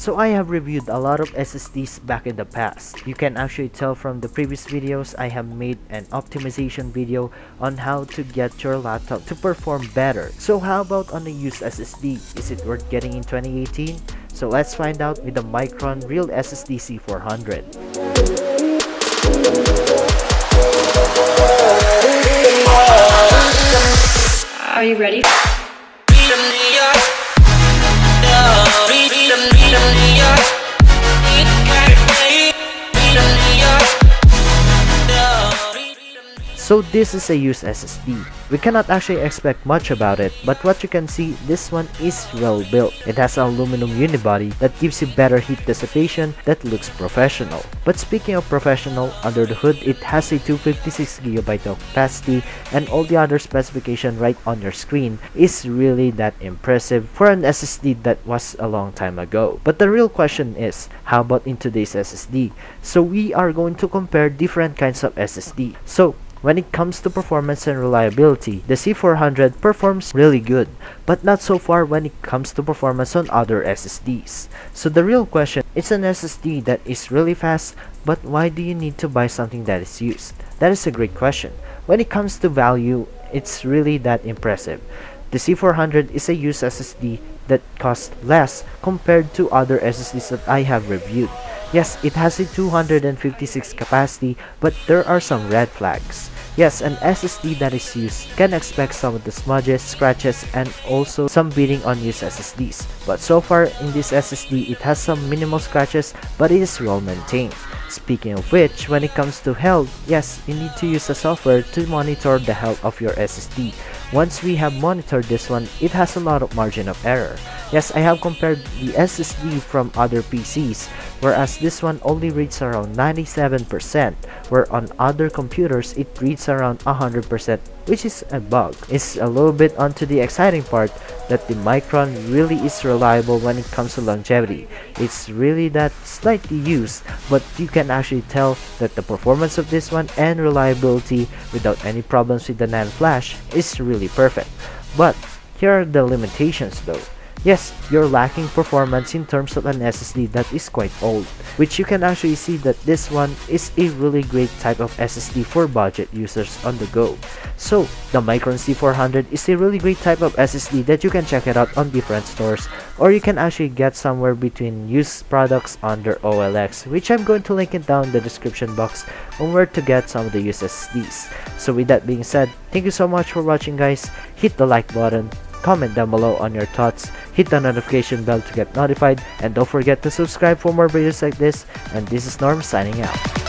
So I have reviewed a lot of SSDs back in the past. You can actually tell from the previous videos I have made an optimization video on how to get your laptop to perform better. So how about on a used SSD? Is it worth getting in 2018? So let's find out with the Micron Real SSD C400. Are you ready? So this is a used SSD. We cannot actually expect much about it, but what you can see, this one is well built. It has an aluminum unibody that gives you better heat dissipation that looks professional. But speaking of professional, under the hood it has a 256GB of capacity, and all the other specification right on your screen is really that impressive for an SSD that was a long time ago. But the real question is, how about in today's SSD? So we are going to compare different kinds of SSD. So when it comes to performance and reliability, the C400 performs really good, but not so far when it comes to performance on other SSDs. So the real question, it's an SSD that is really fast, but why do you need to buy something that is used? That is a great question. When it comes to value, it's really that impressive. The C400 is a used SSD that costs less compared to other SSDs that I have reviewed. Yes, it has a 256 capacity, but there are some red flags. Yes, an SSD that is used can expect some of the smudges, scratches, and also some bleeding on used SSDs. But so far in this SSD, it has some minimal scratches, but it is well maintained. Speaking of which, when it comes to health, yes, you need to use a software to monitor the health of your SSD. Once we have monitored this one, it has a lot of margin of error. Yes, I have compared the SSD from other PCs, whereas this one only reads around 97%, where on other computers it reads around 100%, which is a bug. It's a little bit onto the exciting part that the Micron really is reliable when it comes to longevity. It's really that slightly used, but you can actually tell that the performance of this one and reliability without any problems with the NAND flash is really perfect. But here are the limitations though. Yes, you're lacking performance in terms of an SSD that is quite old, which you can actually see that this one is a really great type of SSD for budget users on the go. So, the Micron C400 is a really great type of SSD that you can check it out on different stores, or you can actually get somewhere between used products under OLX, which I'm going to link it down in the description box on where to get some of the used SSDs. So with that being said, thank you so much for watching guys. Hit the like button, comment down below on your thoughts, hit the notification bell to get notified, and don't forget to subscribe for more videos like this. And this is Norm signing out.